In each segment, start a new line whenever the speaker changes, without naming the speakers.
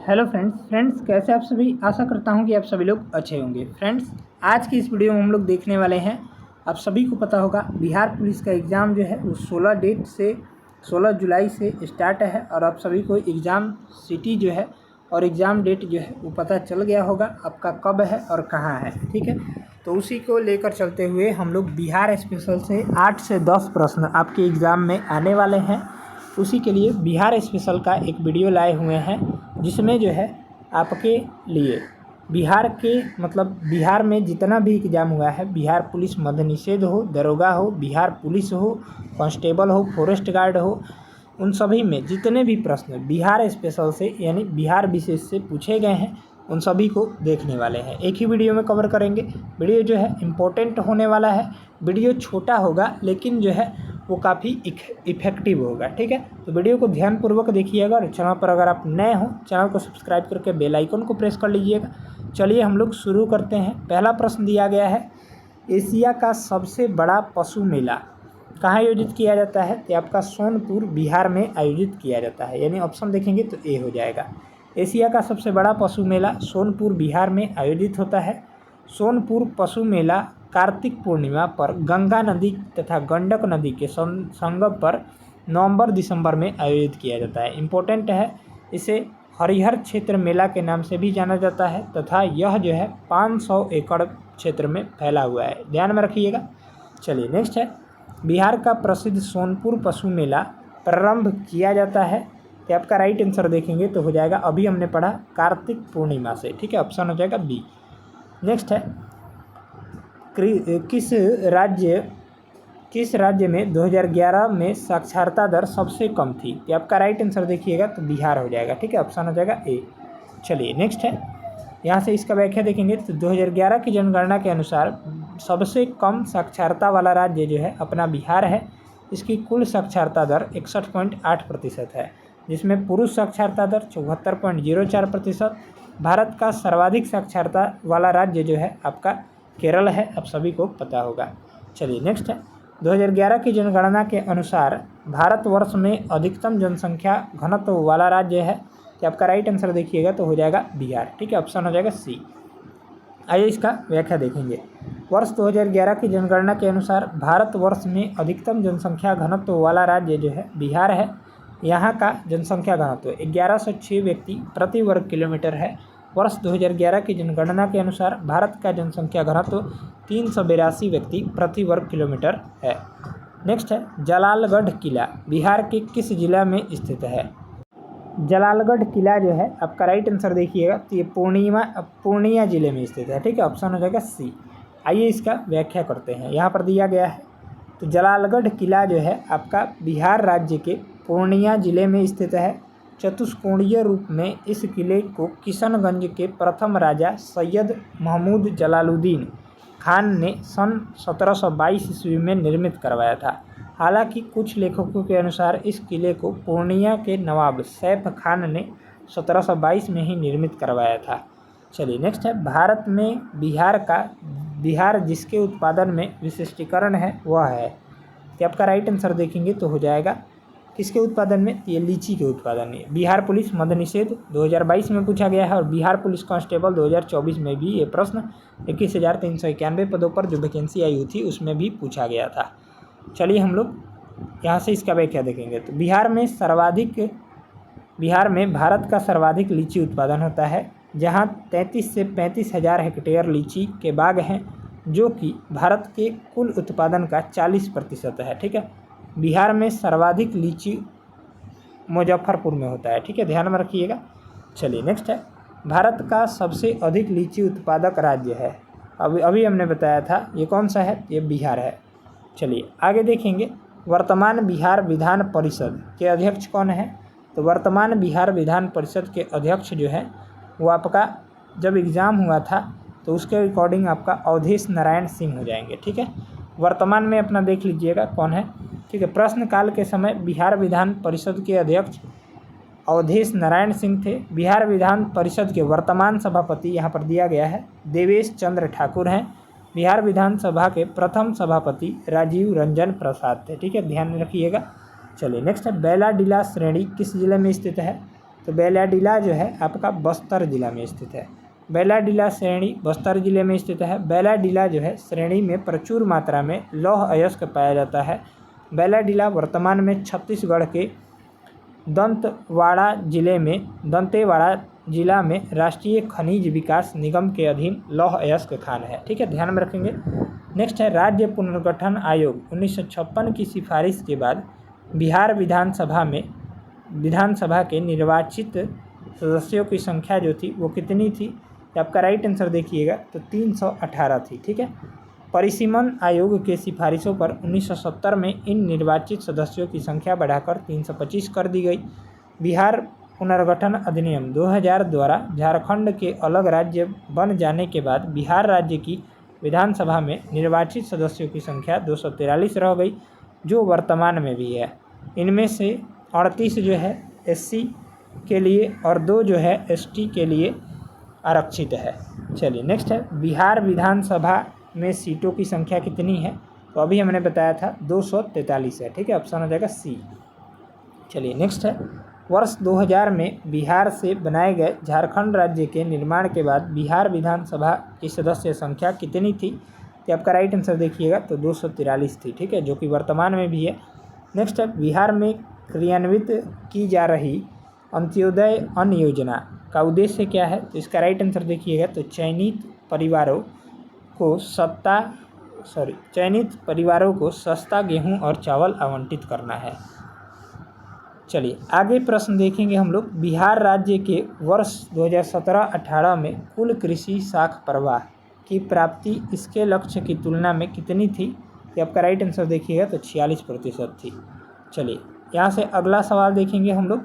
Hello friends कैसे आप सभी। आशा करता हूं कि आप सभी लोग अच्छे होंगे। फ्रेंड्स आज की इस वीडियो में हम लोग देखने वाले हैं, आप सभी को पता होगा बिहार पुलिस का एग्ज़ाम जो है वो 16 जुलाई से स्टार्ट है और आप सभी को एग्ज़ाम सिटी जो है और एग्ज़ाम डेट जो है वो पता चल गया होगा आपका कब है और कहाँ है। ठीक है, तो उसी को लेकर चलते हुए हम लोग बिहार स्पेशल से 8 से 10 प्रश्न आपके एग्ज़ाम में आने वाले हैं। उसी के लिए बिहार स्पेशल का एक वीडियो लाए हुए हैं, जिसमें जो है आपके लिए बिहार के बिहार में जितना भी एग्ज़ाम हुआ है, बिहार पुलिस मद्य निषेध हो, दरोगा हो, बिहार पुलिस हो, कांस्टेबल हो, फॉरेस्ट गार्ड हो, उन सभी में जितने भी प्रश्न बिहार स्पेशल से यानी बिहार विशेष से पूछे गए हैं उन सभी को देखने वाले हैं। एक ही वीडियो में कवर करेंगे। वीडियो जो है इम्पोर्टेंट होने वाला है। वीडियो छोटा होगा लेकिन जो है वो काफ़ी इफ़ेक्टिव होगा। ठीक है, तो वीडियो को ध्यानपूर्वक देखिएगा और चैनल पर अगर आप नए हो चैनल को सब्सक्राइब करके बेल आइकन को प्रेस कर लीजिएगा। चलिए हम लोग शुरू करते हैं। पहला प्रश्न दिया गया है, एशिया का सबसे बड़ा पशु मेला कहाँ आयोजित किया जाता है? तो आपका सोनपुर बिहार में आयोजित किया जाता है, यानी ऑप्शन देखेंगे तो ए हो जाएगा। एशिया का सबसे बड़ा पशु मेला सोनपुर बिहार में आयोजित होता है। सोनपुर पशु मेला कार्तिक पूर्णिमा पर गंगा नदी तथा गंडक नदी के संगम पर नवंबर-दिसंबर में आयोजित किया जाता है। इम्पोर्टेंट है, इसे हरिहर क्षेत्र मेला के नाम से भी जाना जाता है तथा यह जो है 500 एकड़ क्षेत्र में फैला हुआ है, ध्यान में रखिएगा। चलिए नेक्स्ट है, बिहार का प्रसिद्ध सोनपुर पशु मेला प्रारंभ किया जाता है। तो आपका राइट आंसर देखेंगे तो हो जाएगा, अभी हमने पढ़ा कार्तिक पूर्णिमा से। ठीक है, ऑप्शन हो जाएगा बी। नेक्स्ट है, किस राज्य में 2011 में साक्षरता दर सबसे कम थी? तो आपका राइट आंसर देखिएगा तो बिहार हो जाएगा। ठीक है, ऑप्शन हो जाएगा ए। चलिए नेक्स्ट है, यहाँ से इसका व्याख्या देखेंगे तो 2011 की जनगणना के अनुसार सबसे कम साक्षरता वाला राज्य जो है अपना बिहार है। इसकी कुल साक्षरता दर 61.8% है, जिसमें पुरुष साक्षरता दर 74.04%। भारत का सर्वाधिक साक्षरता वाला राज्य जो है आपका केरल है, आप सभी को पता होगा। चलिए नेक्स्ट है, 2011 की जनगणना के अनुसार भारतवर्ष में अधिकतम जनसंख्या घनत्व वाला राज्य है। कि आपका राइट आंसर देखिएगा तो हो जाएगा बिहार। ठीक है, ऑप्शन हो जाएगा सी। आइए इसका व्याख्या देखेंगे। वर्ष 2011 की जनगणना के अनुसार भारतवर्ष में अधिकतम जनसंख्या घनत्व वाला राज्य जो है बिहार है। यहाँ का जनसंख्या घनत्व 1106 व्यक्ति प्रति वर्ग किलोमीटर है। वर्ष 2011 की जनगणना के अनुसार भारत का जनसंख्या घनत्व 382 व्यक्ति प्रति वर्ग किलोमीटर है। नेक्स्ट है, जलालगढ़ किला बिहार के किस जिला में स्थित है? जलालगढ़ किला जो है आपका राइट आंसर देखिएगा तो ये पूर्णिया जिले में स्थित है। ठीक है, ऑप्शन हो जाएगा सी। आइए इसका व्याख्या करते हैं। यहाँ पर दिया गया है, तो जलालगढ़ किला जो है आपका बिहार राज्य के पूर्णिया जिले में स्थित है। चतुष्कोणीय रूप में इस किले को किशनगंज के प्रथम राजा सैयद महमूद जलालुद्दीन खान ने सन 1722 ईस्वी में निर्मित करवाया था। हालांकि कुछ लेखकों के अनुसार इस किले को पूर्णिया के नवाब सैफ खान ने 1722 में ही निर्मित करवाया था। चलिए नेक्स्ट है, भारत में बिहार जिसके उत्पादन में विशिष्टीकरण है वह है। कि आपका राइट आंसर देखेंगे तो हो जाएगा किसके उत्पादन में? ये लीची के उत्पादन में। बिहार पुलिस मद्य निषेध 2022 में पूछा गया है और बिहार पुलिस कांस्टेबल 2024 में भी ये प्रश्न 21,391 पदों पर जो वैकेंसी आई हुई थी उसमें भी पूछा गया था। चलिए हम लोग यहाँ से इसका व्याख्या देखेंगे। तो बिहार में भारत का सर्वाधिक लीची उत्पादन होता है, जहाँ 33 से 35 हज़ार हेक्टेयर लीची के बाग हैं, जो कि भारत के कुल उत्पादन का 40% है। ठीक है, बिहार में सर्वाधिक लीची मुजफ्फरपुर में होता है। ठीक है, ध्यान में रखिएगा। चलिए नेक्स्ट है, भारत का सबसे अधिक लीची उत्पादक राज्य है। अभी हमने बताया था ये कौन सा है? ये बिहार है। चलिए आगे देखेंगे, वर्तमान बिहार विधान परिषद के अध्यक्ष कौन है? तो वर्तमान बिहार विधान परिषद के अध्यक्ष जो है वो आपका जब एग्ज़ाम हुआ था तो उसके अकॉर्डिंग आपका अवधेश नारायण सिंह हो जाएंगे। ठीक है, वर्तमान में अपना देख लीजिएगा कौन है। ठीक है, प्रश्नकाल के समय बिहार विधान परिषद के अध्यक्ष अवधेश नारायण सिंह थे। बिहार विधान परिषद के वर्तमान सभापति यहाँ पर दिया गया है देवेश चंद्र ठाकुर हैं। बिहार विधानसभा के प्रथम सभापति राजीव रंजन प्रसाद थे। ठीक है, ध्यान में रखिएगा। चलिए नेक्स्ट है, बैलाडीला श्रेणी किस जिले में स्थित है? तो तो बैलाडीला जो है आपका बस्तर जिला में स्थित है। बैलाडीला श्रेणी बस्तर जिले में स्थित है। बैलाडीला जो है श्रेणी में प्रचुर मात्रा में लौह अयस्क पाया जाता है। बैलाडीला वर्तमान में छत्तीसगढ़ के दंतेवाड़ा जिला में राष्ट्रीय खनिज विकास निगम के अधीन लौह अयस्क खान है। ठीक है, ध्यान में रखेंगे। नेक्स्ट है राज्य पुनर्गठन आयोग 1956 की सिफारिश के बाद बिहार विधानसभा के निर्वाचित सदस्यों की संख्या जो थी वो कितनी थी? आपका राइट आंसर देखिएगा तो 318 थी। ठीक है, परिसीमन आयोग के सिफारिशों पर 1970 में इन निर्वाचित सदस्यों की संख्या बढ़ाकर 325 कर दी गई। बिहार पुनर्गठन अधिनियम 2000 द्वारा झारखंड के अलग राज्य बन जाने के बाद बिहार राज्य की विधानसभा में निर्वाचित सदस्यों की संख्या 243 रह गई, जो वर्तमान में भी है। इनमें से 38 जो है SC के लिए और 2 जो है ST के लिए आरक्षित है। चलिए नेक्स्ट है बिहार विधानसभा में सीटों की संख्या कितनी है? तो अभी हमने बताया था 243 है। ठीक है, ऑप्शन हो जाएगा C। चलिए नेक्स्ट है वर्ष 2000 में बिहार से बनाए गए झारखंड राज्य के निर्माण के बाद बिहार विधानसभा की सदस्य संख्या कितनी थी? तो आपका राइट आंसर देखिएगा तो 243 थी। ठीक है, जो कि वर्तमान में भी है। नेक्स्ट है बिहार में क्रियान्वित की जा रही अंत्योदय अन्न योजना का उद्देश्य क्या है? तो इसका राइट आंसर देखिएगा तो चयनित परिवारों को सस्ता गेहूं और चावल आवंटित करना है। चलिए आगे प्रश्न देखेंगे हम लोग। बिहार राज्य के वर्ष 2017-18 में कुल कृषि साख प्रवाह की प्राप्ति इसके लक्ष्य की तुलना में कितनी थी? तो आपका राइट आंसर देखिएगा तो 46% थी। चलिए यहाँ से अगला सवाल देखेंगे हम लोग।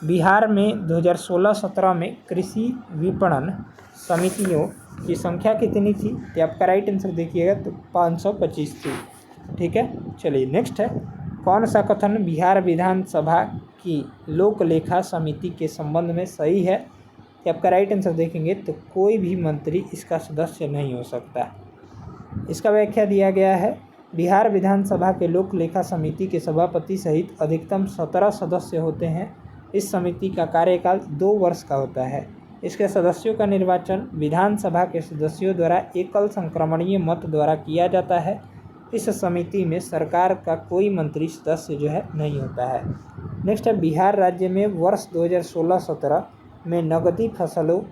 बिहार में 2016-17 में कृषि विपणन समितियों की संख्या कितनी थी? तो आपका राइट आंसर देखिएगा तो 525 थी। ठीक है, चलिए नेक्स्ट है कौन सा कथन बिहार विधानसभा की लोक लेखा समिति के संबंध में सही है? तो आपका राइट आंसर देखेंगे तो कोई भी मंत्री इसका सदस्य नहीं हो सकता। इसका व्याख्या दिया गया है बिहार विधानसभा के लोक लेखा समिति के सभापति सहित अधिकतम 17 सदस्य होते हैं। इस समिति का कार्यकाल 2 वर्ष का होता है। इसके सदस्यों का निर्वाचन विधानसभा के सदस्यों द्वारा एकल संक्रमणीय मत द्वारा किया जाता है। इस समिति में सरकार का कोई मंत्री सदस्य जो है नहीं होता है। नेक्स्ट है बिहार राज्य में वर्ष 2016-17 में नकदी फसलों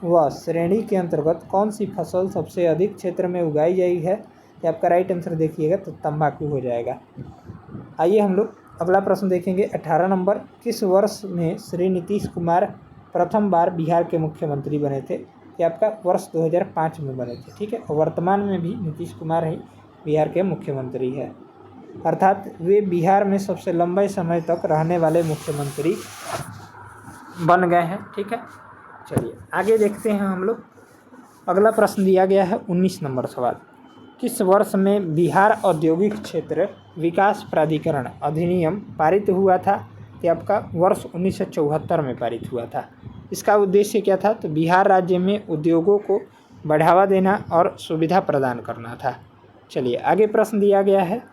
व श्रेणी के अंतर्गत कौन सी फसल सबसे अधिक क्षेत्र में उगाई गई है? तो आपका राइट आंसर देखिएगा तो तंबाकू हो जाएगा। आइए हम लोग अगला प्रश्न देखेंगे 18 नंबर। किस वर्ष में श्री नीतीश कुमार प्रथम बार बिहार के मुख्यमंत्री बने थे? ये आपका वर्ष 2005 में बने थे। ठीक है, और वर्तमान में भी नीतीश कुमार ही बिहार के मुख्यमंत्री है, अर्थात वे बिहार में सबसे लंबे समय तक रहने वाले मुख्यमंत्री बन गए हैं। ठीक है, चलिए आगे देखते हैं हम लोग। अगला प्रश्न दिया गया है 19 नंबर सवाल। किस वर्ष में बिहार औद्योगिक क्षेत्र विकास प्राधिकरण अधिनियम पारित हुआ था? ये आपका वर्ष 1974 में पारित हुआ था। इसका उद्देश्य क्या था? तो बिहार राज्य में उद्योगों को बढ़ावा देना और सुविधा प्रदान करना था। चलिए आगे प्रश्न दिया गया है।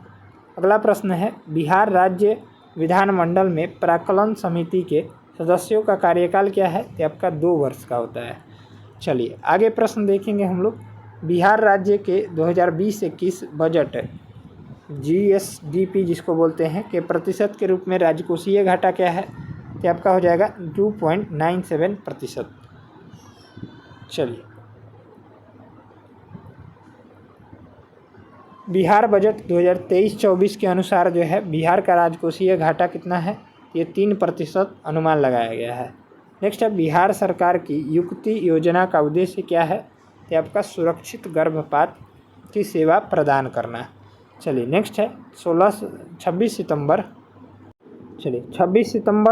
अगला प्रश्न है बिहार राज्य विधानमंडल में प्राक्कलन समिति के सदस्यों का कार्यकाल क्या है? तो आपका 2 वर्ष का होता है। चलिए आगे प्रश्न देखेंगे हम लोग। बिहार राज्य के 2020-21 बजट GSDP जिसको बोलते हैं के प्रतिशत के रूप में राजकोषीय घाटा क्या है? तो आपका हो जाएगा 2.97%। चलिए बिहार बजट 2023-24 के अनुसार जो है बिहार का राजकोषीय घाटा कितना है? ये 3% अनुमान लगाया गया है। नेक्स्ट है बिहार सरकार की युक्ति योजना का उद्देश्य क्या है? तो आपका सुरक्षित गर्भपात की सेवा प्रदान करना। चलिए नेक्स्ट है 26 सितंबर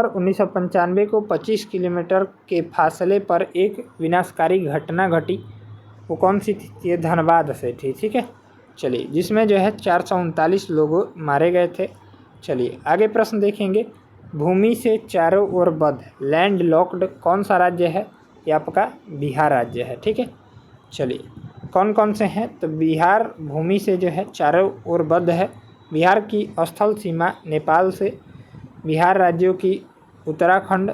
1995 को 25 किलोमीटर के फासले पर एक विनाशकारी घटना घटी। वो कौन सी थी? ये धनबाद से थी। ठीक है, चलिए जिसमें जो है 439 लोग मारे गए थे। चलिए आगे प्रश्न देखेंगे। भूमि से चारों ओर बंद लैंड लॉक्ड कौन सा राज्य है? ये आपका बिहार राज्य है। ठीक है, चलिए कौन कौन से हैं? तो बिहार भूमि से जो है चारों ओर बंद है। बिहार की स्थल सीमा नेपाल से, बिहार राज्यों की उत्तराखंड,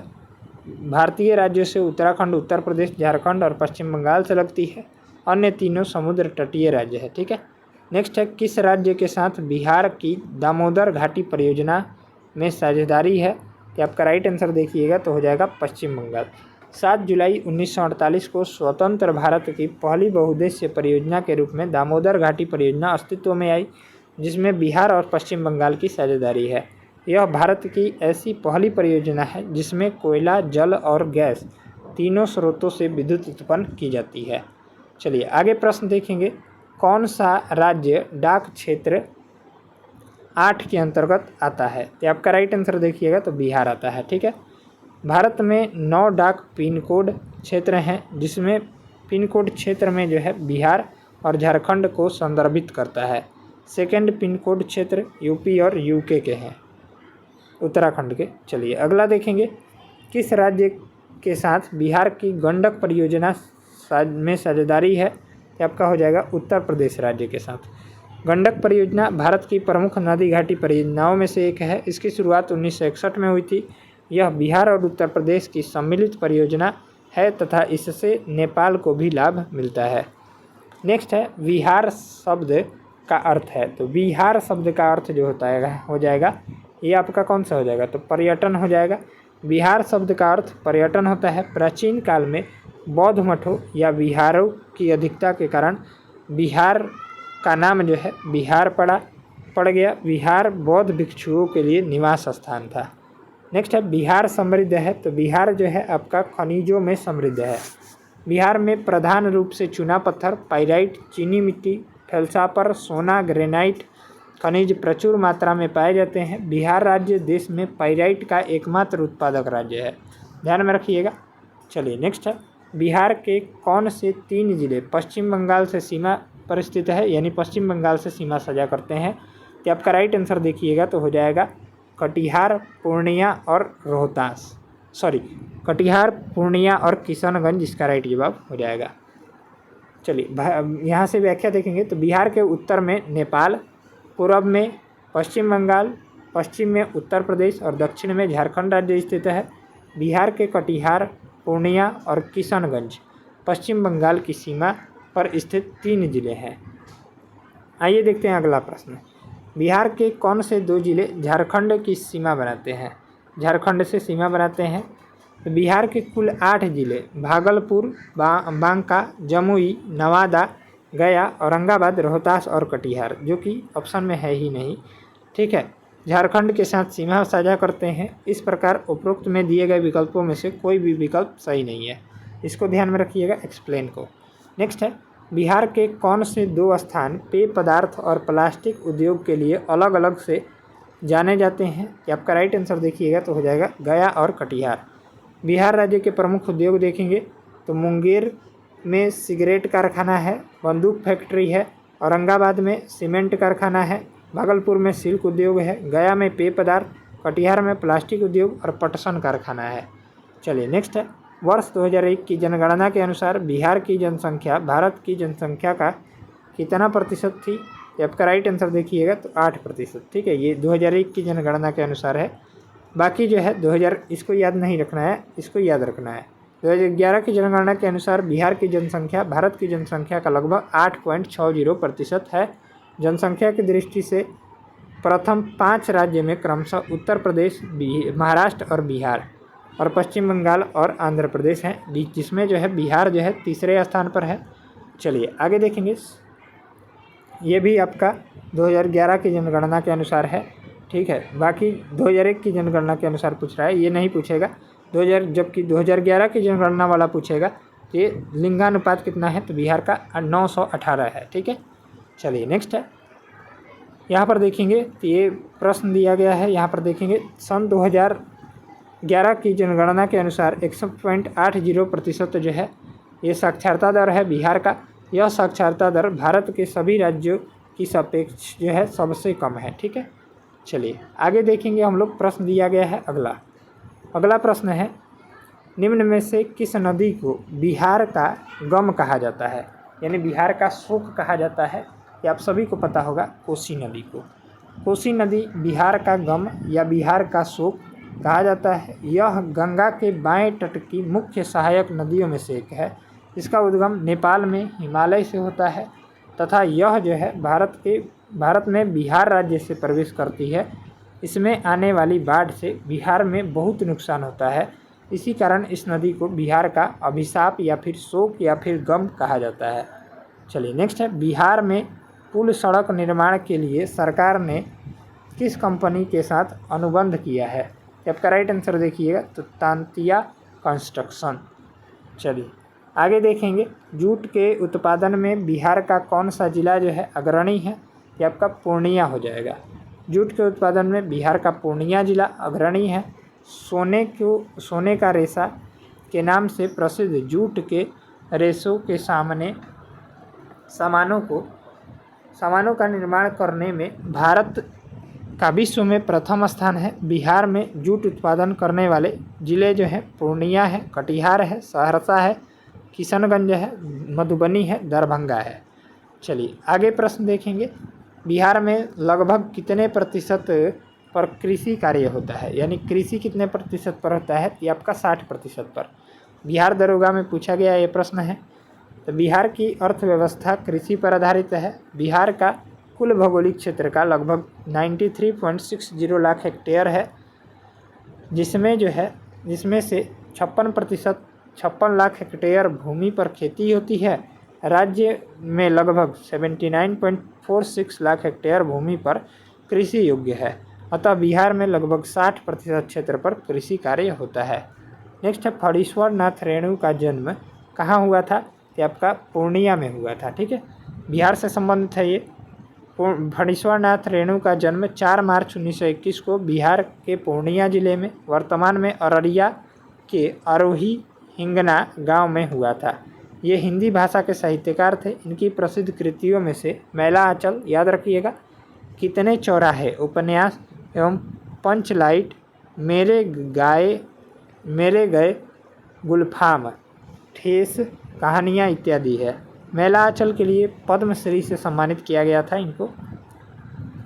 भारतीय राज्यों से उत्तराखंड, उत्तर प्रदेश, झारखंड और पश्चिम बंगाल से लगती है। अन्य तीनों समुद्र तटीय राज्य है। ठीक है। नेक्स्ट है, किस राज्य के साथ बिहार की दामोदर घाटी परियोजना में साझेदारी है? कि आपका राइट आंसर देखिएगा तो हो जाएगा पश्चिम बंगाल। 7 जुलाई 1948 को स्वतंत्र भारत की पहली बहुउद्देश्य परियोजना के रूप में दामोदर घाटी परियोजना अस्तित्व में आई, जिसमें बिहार और पश्चिम बंगाल की साझेदारी है। यह भारत की ऐसी पहली परियोजना है जिसमें कोयला, जल और गैस तीनों स्रोतों से विद्युत उत्पन्न की जाती है। चलिए आगे प्रश्न देखेंगे। कौन सा राज्य डाक क्षेत्र 8 के अंतर्गत आता है? तो आपका राइट आंसर देखिएगा तो बिहार आता है। ठीक है। भारत में 9 डाक पिन कोड क्षेत्र हैं, जिसमें पिन कोड क्षेत्र में जो है बिहार और झारखंड को संदर्भित करता है। सेकंड पिन कोड क्षेत्र यूपी और यूके के हैं, उत्तराखंड के। चलिए अगला देखेंगे। किस राज्य के साथ बिहार की गंडक परियोजना में साझेदारी है? तो आपका हो जाएगा उत्तर प्रदेश राज्य के साथ। गंडक परियोजना भारत की प्रमुख नदी घाटी परियोजनाओं में से एक है। इसकी शुरुआत 1961 में हुई थी। यह बिहार और उत्तर प्रदेश की सम्मिलित परियोजना है तथा इससे नेपाल को भी लाभ मिलता है। नेक्स्ट है, विहार शब्द का अर्थ है। तो विहार शब्द का अर्थ जो होता है हो जाएगा, ये आपका कौन सा हो जाएगा? तो पर्यटन हो जाएगा। विहार शब्द का अर्थ पर्यटन होता है। प्राचीन काल में बौद्ध मठों या विहारों की अधिकता के कारण बिहार का नाम जो है बिहार पड़ गया। विहार बौद्ध भिक्षुओं के लिए निवास स्थान था। नेक्स्ट है, बिहार समृद्ध है। तो बिहार जो है आपका खनिजों में समृद्ध है। बिहार में प्रधान रूप से चूना पत्थर, पाइराइट, चीनी मिट्टी, फेल्सापर, सोना, ग्रेनाइट खनिज प्रचुर मात्रा में पाए जाते हैं। बिहार राज्य देश में पाइराइट का एकमात्र उत्पादक राज्य है, ध्यान में रखिएगा। चलिए नेक्स्ट है, बिहार के कौन से 3 जिले पश्चिम बंगाल से सीमा पर स्थित है, यानी पश्चिम बंगाल से सीमा साझा करते हैं? तो आपका राइट आंसर देखिएगा तो हो जाएगा कटिहार, पूर्णिया और रोहतास। कटिहार, पूर्णिया और किशनगंज इसका राइट जवाब हो जाएगा। चलिए यहाँ से व्याख्या देखेंगे। तो बिहार के उत्तर में नेपाल, पूर्व में पश्चिम बंगाल, पश्चिम में उत्तर प्रदेश और दक्षिण में झारखंड राज्य स्थित है। बिहार के कटिहार, पूर्णिया और किशनगंज पश्चिम बंगाल की सीमा पर स्थित 3 जिले हैं। आइए देखते हैं अगला प्रश्न। बिहार के कौन से 2 जिले झारखंड की सीमा बनाते हैं? झारखंड से सीमा बनाते हैं। तो बिहार के कुल 8 जिले भागलपुर, बांका, जमुई, नवादा, गया, औरंगाबाद, रोहतास और कटिहार, जो कि ऑप्शन में है ही नहीं। ठीक है, झारखंड के साथ सीमा साझा करते हैं। इस प्रकार उपरोक्त में दिए गए विकल्पों में से कोई भी विकल्प सही नहीं है, इसको ध्यान में रखिएगा एक्सप्लेन को। नेक्स्ट है, बिहार के कौन से 2 स्थान पेय पदार्थ और प्लास्टिक उद्योग के लिए अलग अलग से जाने जाते हैं? कि आपका राइट आंसर देखिएगा तो हो जाएगा गया और कटिहार। बिहार राज्य के प्रमुख उद्योग देखेंगे तो मुंगेर में सिगरेट कारखाना है, बंदूक फैक्ट्री है, औरंगाबाद में सीमेंट कारखाना है, भागलपुर में सिल्क उद्योग है, गया में पेय पदार्थ, कटिहार में प्लास्टिक उद्योग और पटसन कारखाना है। चलिए नेक्स्ट है, वर्ष 2001 की जनगणना के अनुसार बिहार की जनसंख्या भारत की जनसंख्या का कितना प्रतिशत थी? आपका राइट आंसर देखिएगा तो 8%। ठीक है, ये 2001 की जनगणना के अनुसार है। बाकी जो है 2000 इसको याद नहीं रखना है, इसको याद रखना है। 2011 की जनगणना के अनुसार बिहार की जनसंख्या भारत की जनसंख्या का लगभग 8.60% है। जनसंख्या की दृष्टि से प्रथम 5 राज्य में क्रमशः उत्तर प्रदेश, महाराष्ट्र और बिहार और पश्चिम बंगाल और आंध्र प्रदेश हैं, जिसमें जो है बिहार जो है तीसरे स्थान पर है। चलिए आगे देखेंगे। ये भी आपका 2011 की जनगणना के अनुसार है। ठीक है, बाकी 2001 की जनगणना के अनुसार पूछ रहा है, ये नहीं पूछेगा। 2011 की जनगणना वाला पूछेगा ये लिंगानुपात कितना है, तो बिहार का 918 है। ठीक है, चलिए नेक्स्ट है, यहाँ पर देखेंगे तो ये प्रश्न दिया गया है। यहाँ पर देखेंगे सन 2011 की जनगणना के अनुसार 61.80% जो है ये साक्षरता दर है बिहार का। यह साक्षरता दर भारत के सभी राज्यों की सापेक्ष जो है सबसे कम है। ठीक है, चलिए आगे देखेंगे हम लोग। प्रश्न दिया गया है अगला प्रश्न है, निम्न में से किस नदी को बिहार का गम कहा जाता है, यानी बिहार का शोक कहा जाता है? ये आप सभी को पता होगा, कोसी नदी को। कोसी नदी बिहार का गम या बिहार का शोक कहा जाता है। यह गंगा के बाएं तट की मुख्य सहायक नदियों में से एक है। इसका उद्गम नेपाल में हिमालय से होता है तथा यह जो है भारत में बिहार राज्य से प्रवेश करती है। इसमें आने वाली बाढ़ से बिहार में बहुत नुकसान होता है। इसी कारण इस नदी को बिहार का अभिशाप या फिर शोक या फिर गम कहा जाता है। चलिए नेक्स्ट है, बिहार में पुल सड़क निर्माण के लिए सरकार ने किस कंपनी के साथ अनुबंध किया है? आपका राइट आंसर देखिएगा तो तांतिया कंस्ट्रक्शन। चलिए आगे देखेंगे, जूट के उत्पादन में बिहार का कौन सा जिला जो है अग्रणी है? ये आपका पूर्णिया हो जाएगा। जूट के उत्पादन में बिहार का पूर्णिया जिला अग्रणी है। सोने का रेशा के नाम से प्रसिद्ध जूट के रेशों के सामानों का निर्माण करने में भारत का विश्व में प्रथम स्थान है। बिहार में जूट उत्पादन करने वाले जिले जो हैं पूर्णिया है, कटिहार है, सहरसा है, किशनगंज है, मधुबनी है, दरभंगा है। चलिए आगे प्रश्न देखेंगे, बिहार में लगभग कितने प्रतिशत पर कृषि कार्य होता है? यानी कृषि कितने प्रतिशत पर होता है? ये आपका 60% पर। बिहार दरोगा में पूछा गया ये प्रश्न है। तो बिहार की अर्थव्यवस्था कृषि पर आधारित है। बिहार का कुल भौगोलिक क्षेत्र का लगभग 93.60 लाख हेक्टेयर है, जिसमें से 56 लाख हेक्टेयर भूमि पर खेती होती है। राज्य में लगभग 79.46 लाख हेक्टेयर भूमि पर कृषि योग्य है। अतः बिहार में लगभग 60% क्षेत्र पर कृषि कार्य होता है। नेक्स्ट है, फणीश्वर नाथ रेणु का जन्म कहाँ हुआ था? ये आपका पूर्णिया में हुआ था। ठीक है, बिहार से संबंधित है ये। फणीश्वर नाथ रेणु का जन्म 4 मार्च 1921 को बिहार के पूर्णिया जिले में, वर्तमान में अररिया के अरोही हिंगना गांव में हुआ था। ये हिंदी भाषा के साहित्यकार थे। इनकी प्रसिद्ध कृतियों में से मैला आंचल, याद रखिएगा, कितने चौराहे उपन्यास एवं पंचलाइट, मेरे गए गुलफाम, ठेस कहानियाँ इत्यादि है। मैला आंचल के लिए पद्मश्री से सम्मानित किया गया था, इनको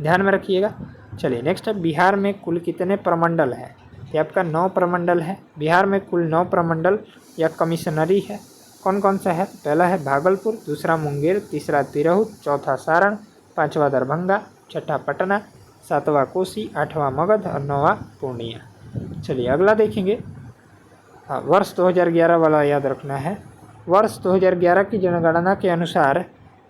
ध्यान में रखिएगा। चलिए नेक्स्ट है, बिहार में कुल कितने प्रमंडल हैं? ये आपका 9 प्रमंडल है। बिहार में कुल 9 प्रमंडल या कमिश्नरी है। कौन कौन सा है? पहला है भागलपुर, दूसरा मुंगेर, तीसरा तिरहुत, चौथा सारण, 5वां दरभंगा, 6ठा पटना, 7वां कोसी, 8वां मगध और 9वां पूर्णिया। चलिए अगला देखेंगे, वर्ष 2011 वाला याद रखना है। वर्ष 2011 की जनगणना के अनुसार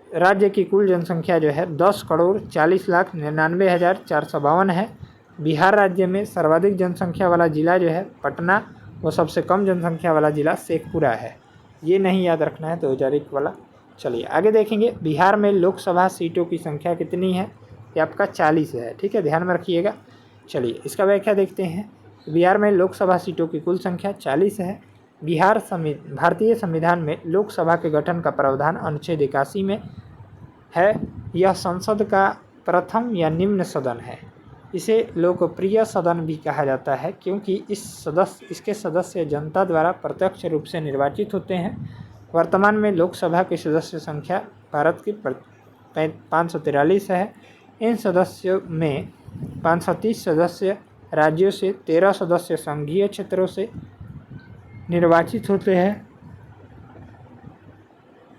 राज्य की कुल जनसंख्या जो है 10,40,99,452 है। बिहार राज्य में सर्वाधिक जनसंख्या वाला जिला जो है पटना, वो सबसे कम जनसंख्या वाला जिला शेखपुरा है। ये नहीं याद रखना है 2001 वाला। चलिए आगे देखेंगे, बिहार में लोकसभा सीटों की संख्या कितनी है? ये आपका 40 है। ठीक है, ध्यान में रखिएगा। चलिए इसका व्याख्या देखते हैं। बिहार में लोकसभा सीटों की कुल संख्या 40 है। भारतीय संविधान में लोकसभा के गठन का प्रावधान अनुच्छेद 81 में है। यह संसद का प्रथम या निम्न सदन है। इसे लोकप्रिय सदन भी कहा जाता है क्योंकि इसके सदस्य जनता द्वारा प्रत्यक्ष रूप से निर्वाचित होते हैं। वर्तमान में लोकसभा की सदस्य संख्या भारत की 543 है। इन सदस्यों में 530 सदस्य राज्यों से, 13 सदस्य संघीय क्षेत्रों से निर्वाचित होते हैं।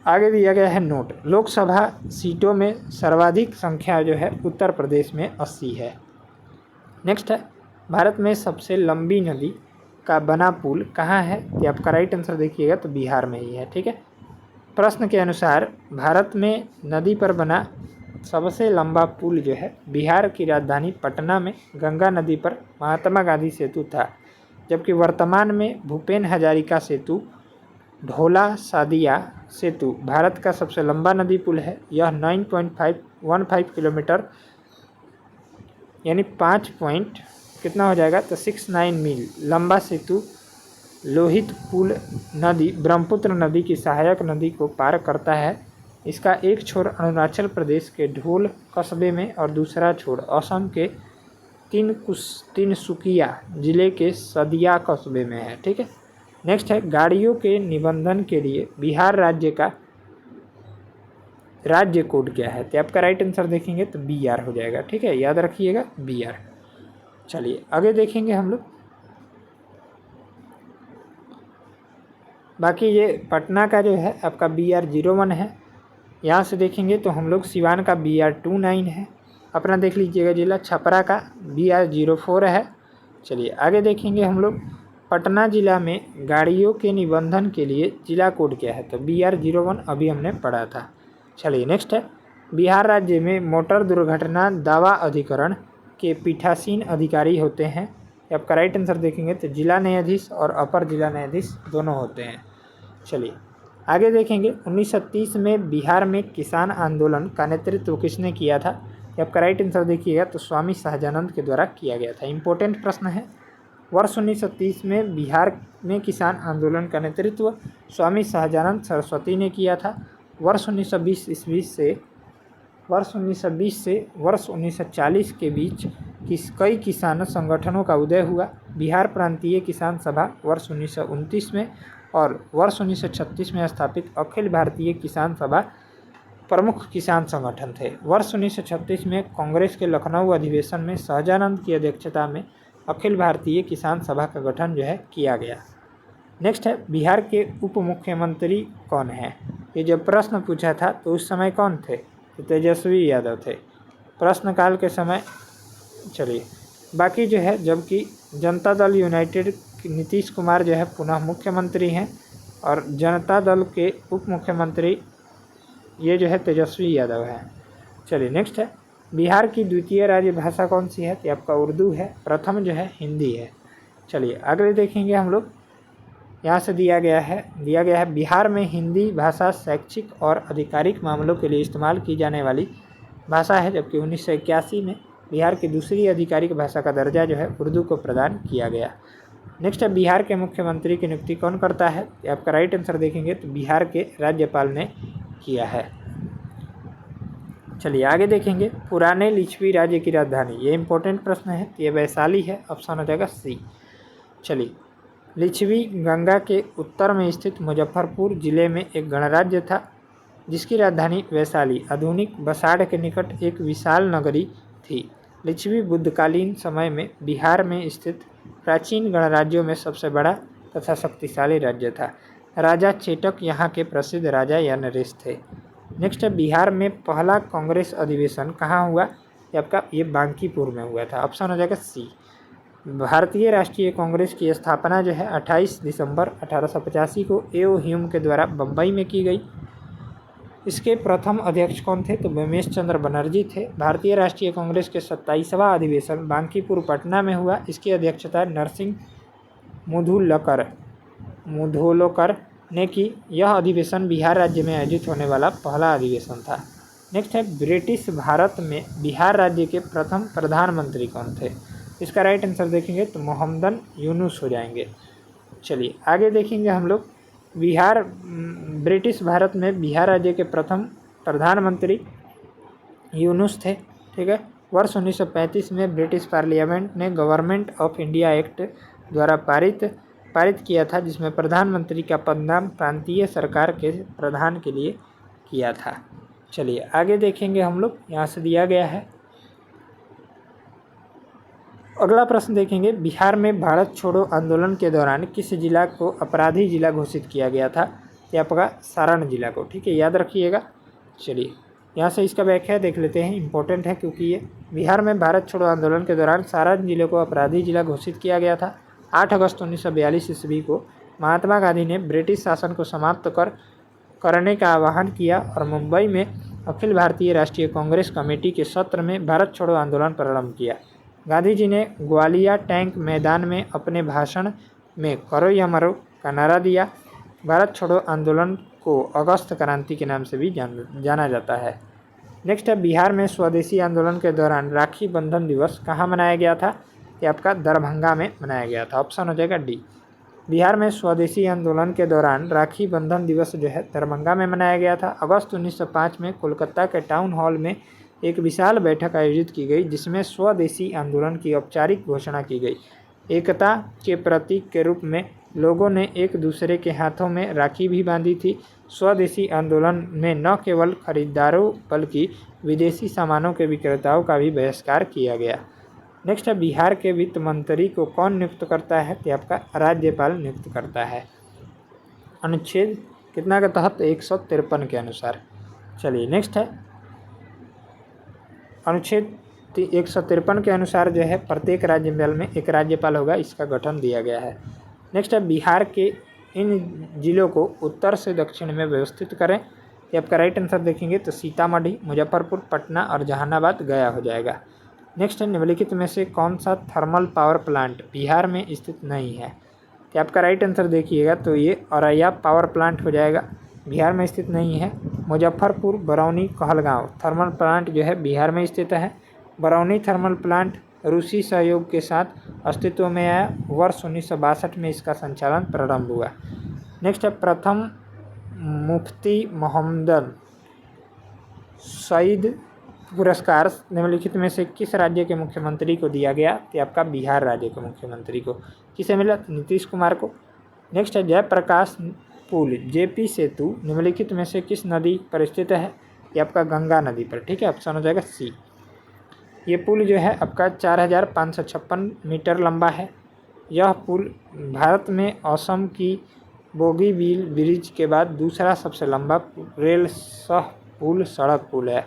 आगे दिया गया है नोट, लोकसभा सीटों में सर्वाधिक संख्या जो है उत्तर प्रदेश में 80 है। नेक्स्ट है, भारत में सबसे लंबी नदी का बना पुल कहाँ है? ये आपका राइट आंसर देखिएगा तो बिहार में ही है। ठीक है, प्रश्न के अनुसार भारत में नदी पर बना सबसे लंबा पुल जो है बिहार की राजधानी पटना में गंगा नदी पर महात्मा गांधी सेतु था, जबकि वर्तमान में भूपेन हजारिका सेतु, ढोला सादिया सेतु भारत का सबसे लंबा नदी पुल है। यह 9.515 किलोमीटर यानी 5 पॉइंट कितना हो जाएगा तो 69 मील लंबा सेतु लोहित पुल नदी ब्रह्मपुत्र नदी की सहायक नदी को पार करता है। इसका एक छोर अरुणाचल प्रदेश के ढोल कस्बे में और दूसरा छोर असम के तिनसुकिया जिले के सदिया कस्बे में है। ठीक है, नेक्स्ट है, गाड़ियों के निबंधन के लिए बिहार राज्य का राज्य कोड क्या है? तो आपका राइट आंसर देखेंगे तो BR हो जाएगा। ठीक है, याद रखिएगा BR। चलिए आगे देखेंगे हम लोग, बाकी ये पटना का जो है आपका BR01 है। यहाँ से देखेंगे तो हम लोग सिवान का BR29 है। अपना देख लीजिएगा जिला छपरा का BR04 है। चलिए आगे देखेंगे हम लोग पटना जिला में गाड़ियों के निबंधन के लिए जिला कोड क्या है, तो BR01 अभी हमने पढ़ा था। चलिए नेक्स्ट है, बिहार राज्य में मोटर दुर्घटना दावा अधिकरण के पीठासीन अधिकारी होते हैं। आपका राइट आंसर देखेंगे तो जिला न्यायाधीश और अपर जिला न्यायाधीश दोनों होते हैं। चलिए आगे देखेंगे 1930 में बिहार में किसान आंदोलन का नेतृत्व किसने किया था। आपका राइट आंसर देखिएगा तो स्वामी सहजानंद के द्वारा किया गया था। इंपॉर्टेंट प्रश्न है। वर्ष 1930 में बिहार में किसान आंदोलन का नेतृत्व स्वामी सहजानंद सरस्वती ने किया था। वर्ष 1920 से वर्ष 1940 के बीच कई किसान संगठनों का उदय हुआ। बिहार प्रांतीय किसान सभा वर्ष 1929 में और वर्ष 1936 में स्थापित अखिल भारतीय किसान सभा प्रमुख किसान संगठन थे। वर्ष 1936 में कांग्रेस के लखनऊ अधिवेशन में सहजानंद की अध्यक्षता में अखिल भारतीय किसान सभा का गठन जो है किया गया। नेक्स्ट है, बिहार के उप मुख्यमंत्री कौन है। ये जब प्रश्न पूछा था तो उस समय कौन थे, तो तेजस्वी यादव थे प्रश्नकाल के समय। चलिए बाकी जो है, जबकि जनता दल यूनाइटेड नीतीश कुमार जो है पुनः मुख्यमंत्री हैं और जनता दल के उप मुख्यमंत्री ये जो है तेजस्वी यादव है। चलिए नेक्स्ट है, बिहार की द्वितीय राज्य भाषा कौन सी है, तो आपका उर्दू है। प्रथम जो है हिंदी है। चलिए अगले देखेंगे हम लोग, यहाँ से दिया गया है बिहार में हिंदी भाषा शैक्षिक और आधिकारिक मामलों के लिए इस्तेमाल की जाने वाली भाषा है, जबकि 1981 में बिहार की दूसरी आधिकारिक भाषा का दर्जा जो है उर्दू को प्रदान किया गया। नेक्स्ट है, बिहार के मुख्यमंत्री की नियुक्ति कौन करता है। आपका राइट आंसर देखेंगे तो बिहार के राज्यपाल ने किया है। चलिए आगे देखेंगे, पुराने लिच्छवी राज्य की राजधानी, ये इंपॉर्टेंट प्रश्न है। ये वैशाली है, ऑप्शन हो जाएगा सी। चलिए, लिच्छवी गंगा के उत्तर में स्थित मुजफ्फरपुर जिले में एक गणराज्य था जिसकी राजधानी वैशाली आधुनिक बसाड़ के निकट एक विशाल नगरी थी। लिच्छवी बुद्धकालीन समय में बिहार में स्थित प्राचीन गणराज्यों में सबसे बड़ा तथा शक्तिशाली राज्य था। राजा चेटक यहाँ के प्रसिद्ध राजा या नरेश थे। नेक्स्ट है, बिहार में पहला कांग्रेस अधिवेशन कहाँ हुआ। आपका ये बांकीपुर में हुआ था, ऑप्शन हो जाएगा सी। भारतीय राष्ट्रीय कांग्रेस की स्थापना जो है 28 दिसंबर 1885 को ए.ओ. ह्यूम के द्वारा बम्बई में की गई। इसके प्रथम अध्यक्ष कौन थे, तो बिमेश चंद्र बनर्जी थे। भारतीय राष्ट्रीय कांग्रेस के 27वां अधिवेशन बांकीपुर पटना में हुआ। इसकी अध्यक्षता नरसिंह मुधोलकर ने की। यह अधिवेशन बिहार राज्य में आयोजित होने वाला पहला अधिवेशन था। नेक्स्ट है, ब्रिटिश भारत में बिहार राज्य के प्रथम प्रधानमंत्री कौन थे। इसका राइट आंसर देखेंगे तो मोहम्मदन यूनुस हो जाएंगे। चलिए आगे देखेंगे हम लोग, ब्रिटिश भारत में बिहार राज्य के प्रथम प्रधानमंत्री यूनुस थे। ठीक है, वर्ष 1935 में ब्रिटिश पार्लियामेंट ने गवर्नमेंट ऑफ इंडिया एक्ट द्वारा पारित किया था, जिसमें प्रधानमंत्री का पदनाम प्रांतीय सरकार के प्रधान के लिए किया था। चलिए आगे देखेंगे हम लोग, यहाँ से दिया गया है। अगला प्रश्न देखेंगे, बिहार में भारत छोड़ो आंदोलन के दौरान किस जिला को अपराधी जिला घोषित किया गया था। ये आपका सारण जिला को, ठीक है, याद रखिएगा। चलिए यहाँ से इसका व्याख्या देख लेते हैं, इंपॉर्टेंट है क्योंकि ये बिहार में भारत छोड़ो आंदोलन के दौरान सारण जिले को अपराधी जिला घोषित किया गया था। 8 अगस्त 1942 ईस्वी को महात्मा गांधी ने ब्रिटिश शासन को समाप्त करने का आह्वान किया और मुंबई में अखिल भारतीय राष्ट्रीय कांग्रेस कमेटी के सत्र में भारत छोड़ो आंदोलन प्रारंभ किया। गांधी जी ने ग्वालिया टैंक मैदान में अपने भाषण में करो या मरो का नारा दिया। भारत छोड़ो आंदोलन को अगस्त क्रांति के नाम से भी जाना जाता है। नेक्स्ट है, बिहार में स्वदेशी आंदोलन के दौरान राखी बंधन दिवस कहाँ मनाया गया था। ये आपका दरभंगा में मनाया गया था, ऑप्शन हो जाएगा डी। बिहार में स्वदेशी आंदोलन के दौरान राखी बंधन दिवस जो है दरभंगा में मनाया गया था। अगस्त 1905 में कोलकाता के टाउन हॉल में एक विशाल बैठक आयोजित की गई, जिसमें स्वदेशी आंदोलन की औपचारिक घोषणा की गई। एकता के प्रतीक के रूप में लोगों ने एक दूसरे के हाथों में राखी भी बांधी थी। स्वदेशी आंदोलन में न केवल खरीदारों बल्कि विदेशी सामानों के विक्रेताओं का भी बहिष्कार किया गया। नेक्स्ट है, बिहार के वित्त मंत्री को कौन नियुक्त करता है, तो आपका राज्यपाल नियुक्त करता है। अनुच्छेद कितना के तहत 153 के अनुसार। चलिए नेक्स्ट है अनुच्छेद 153 के अनुसार जो है प्रत्येक राज्यपाल में एक राज्यपाल होगा, इसका गठन दिया गया है। नेक्स्ट है बिहार के इन जिलों को उत्तर से दक्षिण में व्यवस्थित करें। ये आपका राइट आंसर देखेंगे तो सीतामढ़ी, मुजफ्फरपुर, पटना और जहानाबाद गया हो जाएगा। नेक्स्ट है निम्नलिखित में से कौन सा थर्मल पावर प्लांट बिहार में स्थित नहीं है। तो आपका राइट आंसर देखिएगा तो ये औरैया पावर प्लांट हो जाएगा, बिहार में स्थित नहीं है। मुजफ्फरपुर, बरौनी, कहलगांव थर्मल प्लांट जो है बिहार में स्थित है। बरौनी थर्मल प्लांट रूसी सहयोग के साथ अस्तित्व में आया, वर्ष 1962 में इसका संचालन प्रारंभ हुआ। नेक्स्ट है प्रथम मुफ्ती मोहम्मद सईद पुरस्कार निम्नलिखित में से किस राज्य के मुख्यमंत्री को दिया गया। तो आपका बिहार राज्य के मुख्यमंत्री को। किसे मिला? नीतीश कुमार को। नेक्स्ट है जयप्रकाश पुल जेपी सेतु निम्नलिखित में से किस नदी पर स्थित है। ये आपका गंगा नदी पर, ठीक है, ऑप्शन हो जाएगा सी। ये पुल जो है आपका 4556 मीटर लंबा है। यह पुल भारत में असम की बोगीबील ब्रिज के बाद दूसरा सबसे लंबा रेल सह पुल सड़क पुल है।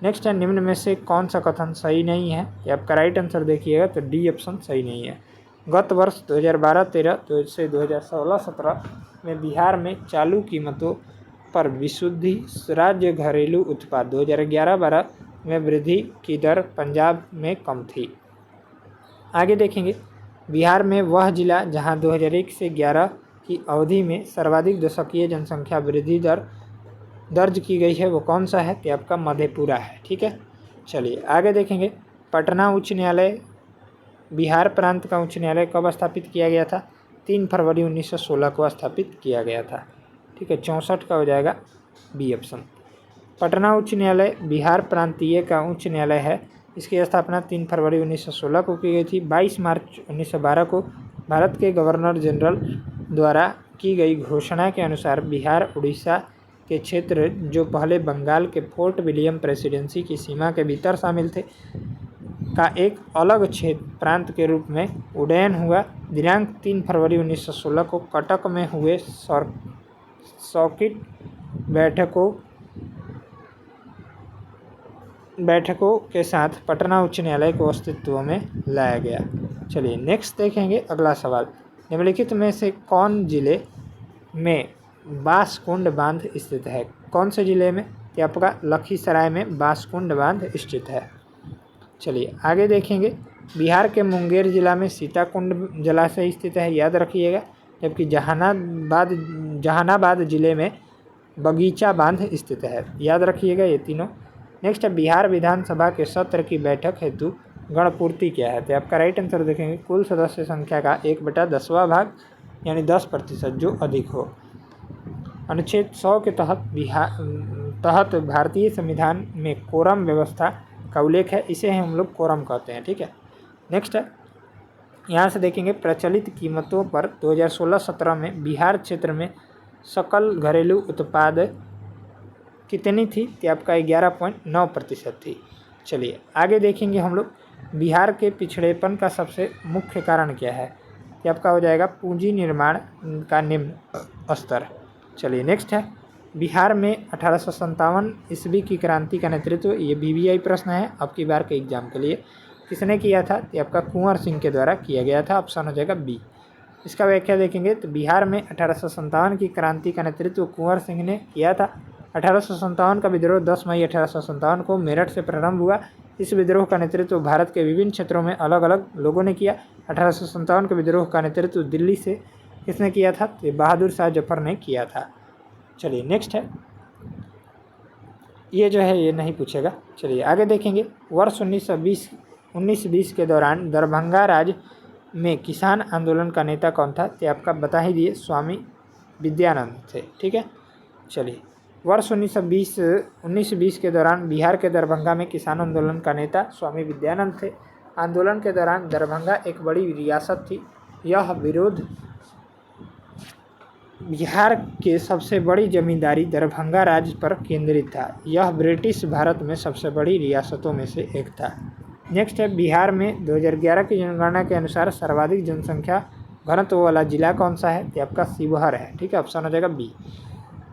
नेक्स्ट है निम्न में से कौन सा कथन सही नहीं है। ये आपका राइट आंसर देखिएगा तो डी ऑप्शन सही नहीं है। गत वर्ष 2012-13 से 2016-17 में बिहार में चालू कीमतों पर विशुद्धि राज्य घरेलू उत्पाद 2011-12 में वृद्धि की दर पंजाब में कम थी। आगे देखेंगे बिहार में वह जिला जहां 2001 से 11 की अवधि में सर्वाधिक दशकीय जनसंख्या वृद्धि दर दर्ज की गई है, वो कौन सा है। तो आपका मधेपुरा है, ठीक है। चलिए आगे देखेंगे पटना उच्च न्यायालय बिहार प्रांत का उच्च न्यायालय कब स्थापित किया गया था। 3 फरवरी 1916 को स्थापित किया गया था, ठीक है। 64 का हो जाएगा बी ऑप्शन। पटना उच्च न्यायालय बिहार प्रांतीय का उच्च न्यायालय है। इसकी स्थापना 3 फरवरी 1916 को की गई थी। 22 मार्च 1912 को भारत के गवर्नर जनरल द्वारा की गई घोषणा के अनुसार बिहार उड़ीसा के क्षेत्र जो पहले बंगाल के फोर्ट विलियम प्रेसिडेंसी की सीमा के भीतर शामिल थे का एक अलग क्षेत्र प्रांत के रूप में उन्नयन हुआ। दिनांक 3 फरवरी 1916 को कटक में हुए सर्किट बैठकों के साथ पटना उच्च न्यायालय को अस्तित्व में लाया गया। चलिए नेक्स्ट देखेंगे अगला सवाल। निम्नलिखित में से कौन जिले में बांसकुंड बांध स्थित है। कौन से जिले में। तो आपका लखीसराय में बांसकुंड बांध स्थित है। चलिए आगे देखेंगे बिहार के मुंगेर जिला में सीताकुंड जलाशय स्थित है, याद रखिएगा। जबकि जहानाबाद जिले में बगीचा बांध स्थित है, याद रखिएगा ये तीनों। नेक्स्ट है बिहार विधानसभा के सत्र की बैठक हेतु गणपूर्ति क्या है। तो आपका राइट आंसर देखेंगे कुल सदस्य संख्या का 1/10वां भाग यानी 10% जो अधिक हो। अनुच्छेद 100 के तहत भारतीय संविधान में कोरम व्यवस्था का उल्लेख है, इसे हम लोग कोरम कहते हैं, ठीक है। नेक्स्ट है यहाँ से देखेंगे प्रचलित कीमतों पर 2016-17 में बिहार क्षेत्र में सकल घरेलू उत्पाद कितनी थी। तो आपका 11.9% थी। चलिए आगे देखेंगे हम लोग बिहार के पिछड़ेपन का सबसे मुख्य कारण क्या है। तो आपका हो जाएगा पूंजी निर्माण का निम्न स्तर। चलिए नेक्स्ट है बिहार में 1857 ईस्वी की क्रांति का नेतृत्व, ये BBI प्रश्न है आपकी बार के एग्जाम के लिए, किसने किया था। तो आपका कुंवर सिंह के द्वारा किया गया था, ऑप्शन हो जाएगा बी। इसका व्याख्या देखेंगे तो बिहार में 1857 की क्रांति का नेतृत्व कुंवर सिंह ने किया था। 1857 का विद्रोह 10 मई 1857 को मेरठ से प्रारंभ हुआ। इस विद्रोह का नेतृत्व भारत के विभिन्न क्षेत्रों में अलग अलग लोगों ने किया। 1857 के विद्रोह का नेतृत्व दिल्ली से किसने किया था। तो बहादुर शाह जफर ने किया था। चलिए नेक्स्ट है ये जो है ये नहीं पूछेगा। चलिए आगे देखेंगे वर्ष 1920 के दौरान दरभंगा राज्य में किसान आंदोलन का नेता कौन था। तो आपका बता ही दिए स्वामी विद्यानंद थे, ठीक है। चलिए वर्ष 1920 के दौरान बिहार के दरभंगा में किसान आंदोलन का नेता स्वामी विद्यानंद थे। आंदोलन के दौरान दरभंगा एक बड़ी रियासत थी। यह विरोध बिहार के सबसे बड़ी जमींदारी दरभंगा राज्य पर केंद्रित था। यह ब्रिटिश भारत में सबसे बड़ी रियासतों में से एक था। नेक्स्ट है बिहार में 2011 की जनगणना के अनुसार सर्वाधिक जनसंख्या घनत्व वाला जिला कौन सा है? तो आपका शिवहर है। ठीक है, ऑप्शन हो जाएगा बी।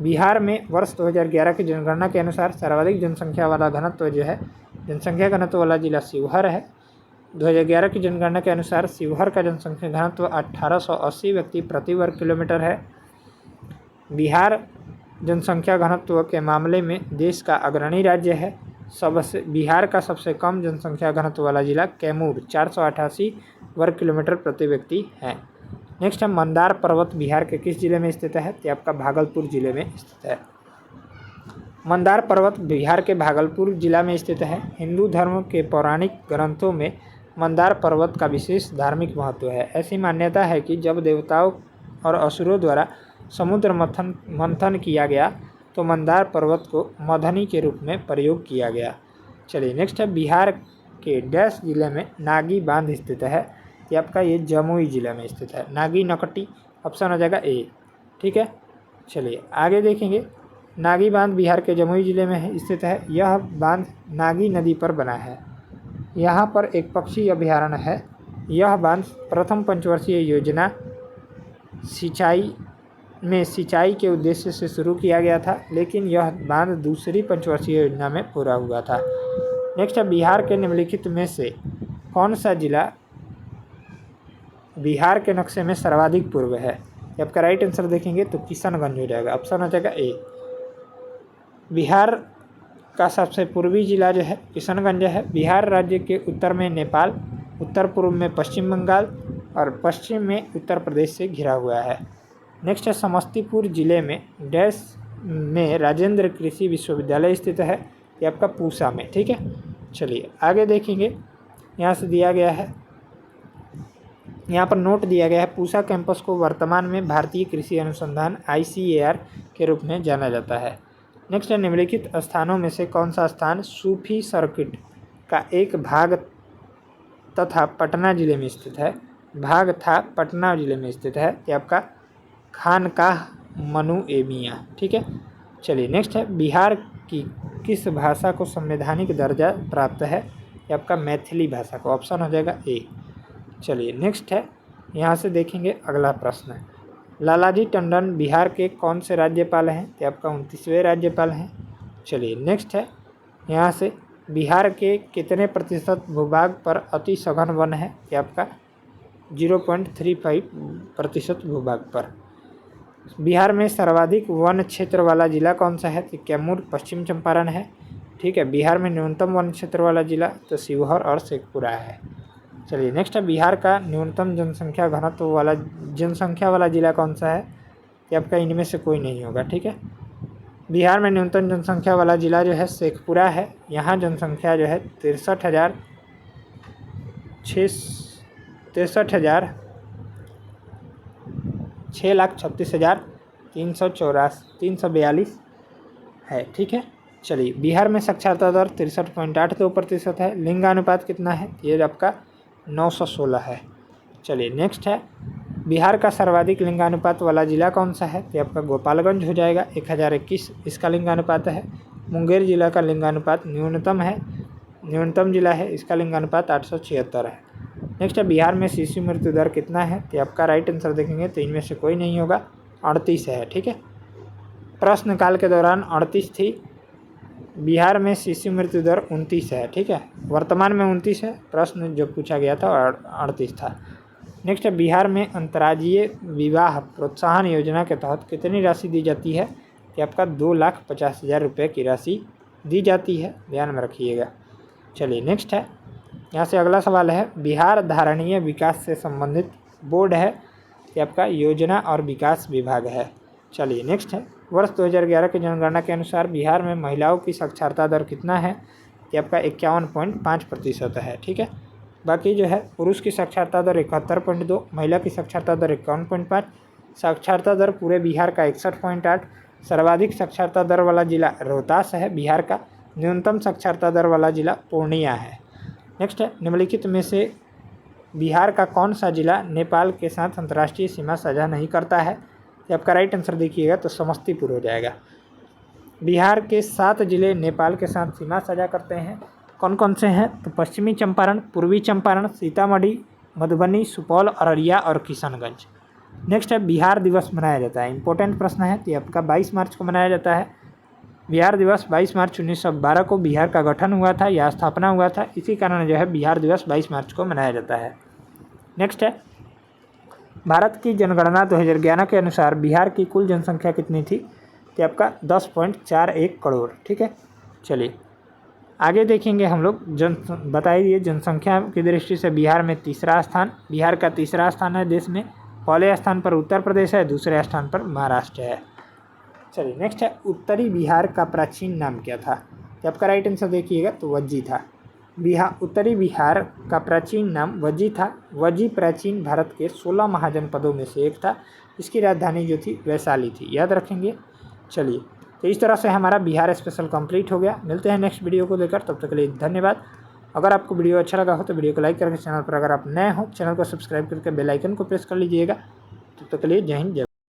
बिहार में वर्ष 2011 की जनगणना के अनुसार सर्वाधिक जनसंख्या वाला घनत्व जो है, जनसंख्या घनत्व वाला जिला शिवहर है। 2011 की जनगणना के अनुसार शिवहर का जनसंख्या घनत्व 1880 व्यक्ति प्रति वर्ग किलोमीटर है। बिहार जनसंख्या घनत्व के मामले में देश का अग्रणी राज्य है। सबसे बिहार का सबसे कम जनसंख्या घनत्व वाला जिला कैमूर 488 वर्ग किलोमीटर प्रति व्यक्ति है। नेक्स्ट है मंदार पर्वत बिहार के किस जिले में स्थित है? तो आपका भागलपुर जिले में स्थित है। मंदार पर्वत बिहार के भागलपुर जिला में स्थित है। हिंदू धर्म के पौराणिक ग्रंथों में मंदार पर्वत का विशेष धार्मिक महत्व है। ऐसी मान्यता है कि जब देवताओं और असुरों द्वारा समुद्र मंथन किया गया तो मंदार पर्वत को मधनी के रूप में प्रयोग किया गया। चलिए नेक्स्ट है बिहार के डैश जिले में नागी बांध स्थित है? ये आपका ये जमुई जिले में स्थित है। नागी नकटी, ऑप्शन हो जाएगा ए। ठीक है, चलिए आगे देखेंगे। नागी बांध बिहार के जमुई जिले में स्थित है। यह बांध नागी नदी पर बना है। यहाँ पर एक पक्षी अभयारण्य है। यह बांध प्रथम पंचवर्षीय योजना सिंचाई के उद्देश्य से शुरू किया गया था, लेकिन यह बांध दूसरी पंचवर्षीय योजना में पूरा हुआ था। नेक्स्ट है बिहार के निम्नलिखित में से कौन सा जिला बिहार के नक्शे में सर्वाधिक पूर्व है? आपका राइट आंसर देखेंगे तो किशनगंज हो जाएगा। ऑप्शन हो जाएगा ए। बिहार का सबसे पूर्वी जिला जो है किशनगंज है। बिहार राज्य के उत्तर में नेपाल, उत्तर पूर्व में पश्चिम बंगाल और पश्चिम में उत्तर प्रदेश से घिरा हुआ है। नेक्स्ट है समस्तीपुर जिले में डैश में राजेंद्र कृषि विश्वविद्यालय स्थित है। ये आपका पूसा में। ठीक है, चलिए आगे देखेंगे। यहाँ से दिया गया है, यहाँ पर नोट दिया गया है, पूसा कैंपस को वर्तमान में भारतीय कृषि अनुसंधान ICAR के रूप में जाना जाता है। नेक्स्ट है निम्नलिखित स्थानों में से कौन सा स्थान सूफी सर्किट का एक भाग तथा पटना जिले में स्थित है? पटना जिले में स्थित है। ये आपका खानकाह मनु ए मियां। ठीक है, चलिए नेक्स्ट है बिहार की किस भाषा को संवैधानिक दर्जा प्राप्त है? ये आपका मैथिली भाषा को। ऑप्शन हो जाएगा ए। चलिए नेक्स्ट है, यहाँ से देखेंगे अगला प्रश्न है। लालाजी टंडन बिहार के कौन से राज्यपाल हैं? तो आपका 29वें राज्यपाल हैं। चलिए नेक्स्ट है, यहाँ से बिहार के कितने प्रतिशत भूभाग पर अति सघन वन है? ये आपका 0.35% भूभाग पर। बिहार में सर्वाधिक वन क्षेत्र वाला जिला कौन सा है? तो कैमूर पश्चिम चंपारण है। ठीक है, बिहार में न्यूनतम वन क्षेत्र वाला जिला तो शिवहर और शेखपुरा है। चलिए नेक्स्ट है बिहार का न्यूनतम जनसंख्या वाला जिला कौन सा है? ये आपका इनमें से कोई नहीं होगा। ठीक है, बिहार में न्यूनतम जनसंख्या वाला जिला जो है शेखपुरा है। यहाँ जनसंख्या जो है 6,36,342 है। ठीक है, चलिए बिहार में साक्षरता दर 63.82% है। लिंगानुपात कितना है? ये आपका 916 है। चलिए नेक्स्ट है बिहार का सर्वाधिक लिंगानुपात वाला जिला कौन सा है? तो आपका गोपालगंज हो जाएगा, 1021 इसका लिंगानुपात है। मुंगेर जिला का लिंगानुपात न्यूनतम जिला है, इसका लिंगानुपात 876 है। नेक्स्ट है बिहार में शिशु मृत्यु दर कितना है? तो आपका राइट आंसर देखेंगे तो इनमें से कोई नहीं होगा, 38 है। ठीक है, प्रश्नकाल के दौरान 38 थी। बिहार में शिशु मृत्यु दर 29 है। ठीक है, वर्तमान में 29 है, प्रश्न जो पूछा गया था 38 था। नेक्स्ट है बिहार में अंतर्राज्यीय विवाह प्रोत्साहन योजना के तहत कितनी राशि दी जाती है? कि आपका 2,50,000 रुपये की राशि दी जाती है, ध्यान में रखिएगा। चलिए नेक्स्ट है, यहाँ से अगला सवाल है बिहार धारणीय विकास से संबंधित बोर्ड है कि आपका योजना और विकास विभाग है। चलिए नेक्स्ट है वर्ष 2011 की जनगणना के अनुसार बिहार में महिलाओं की साक्षरता दर कितना है? कि आपका 51.5% है। ठीक है, बाकी जो है पुरुष की साक्षरता दर 71.2, महिला की साक्षरता दर 51.5, साक्षरता दर पूरे बिहार का 61.8। सर्वाधिक साक्षरता दर वाला जिला रोहतास है बिहार का। न्यूनतम साक्षरता दर वाला जिला पूर्णिया है। नेक्स्ट है निम्नलिखित में से बिहार का कौन सा जिला नेपाल के साथ अंतर्राष्ट्रीय सीमा साझा नहीं करता है? तो आपका राइट आंसर देखिएगा तो समस्तीपुर हो जाएगा। बिहार के 7 जिले नेपाल के साथ सीमा साझा करते हैं। कौन कौन से हैं? तो पश्चिमी चंपारण, पूर्वी चंपारण, सीतामढ़ी, मधुबनी, सुपौल, अररिया और किशनगंज। नेक्स्ट है बिहार दिवस मनाया जाता है, इंपॉर्टेंट प्रश्न है। तो ये आपका 22 मार्च को मनाया जाता है। बिहार दिवस 22 मार्च 1912 को बिहार का गठन हुआ था या स्थापना हुआ था, इसी कारण जो है बिहार दिवस 22 मार्च को मनाया जाता है। नेक्स्ट है भारत की जनगणना 2011 के अनुसार बिहार की कुल जनसंख्या कितनी थी? तो आपका 10.41 करोड़। ठीक है, चलिए आगे देखेंगे हम लोग। बताइए जनसंख्या की दृष्टि से बिहार में तीसरा स्थान, बिहार का तीसरा स्थान है देश में। पहले स्थान पर उत्तर प्रदेश है, दूसरे स्थान पर महाराष्ट्र है। चलिए नेक्स्ट है उत्तरी बिहार का प्राचीन नाम क्या था? तो आपका राइट आंसर देखिएगा तो वज्जी था। उत्तरी बिहार का प्राचीन नाम वज्जी था। वज्जी प्राचीन भारत के 16 महाजनपदों में से एक था। इसकी राजधानी जो थी वैशाली थी, याद रखेंगे। चलिए तो इस तरह से हमारा बिहार स्पेशल कंप्लीट हो गया। मिलते हैं नेक्स्ट वीडियो को लेकर, तब तक के लिए धन्यवाद। अगर आपको वीडियो अच्छा लगा हो तो वीडियो को लाइक करके, चैनल पर अगर आप नए हो चैनल को सब्सक्राइब करके बेल आइकन को प्रेस कर लीजिएगा। तब तक के लिए जय हिंद जय।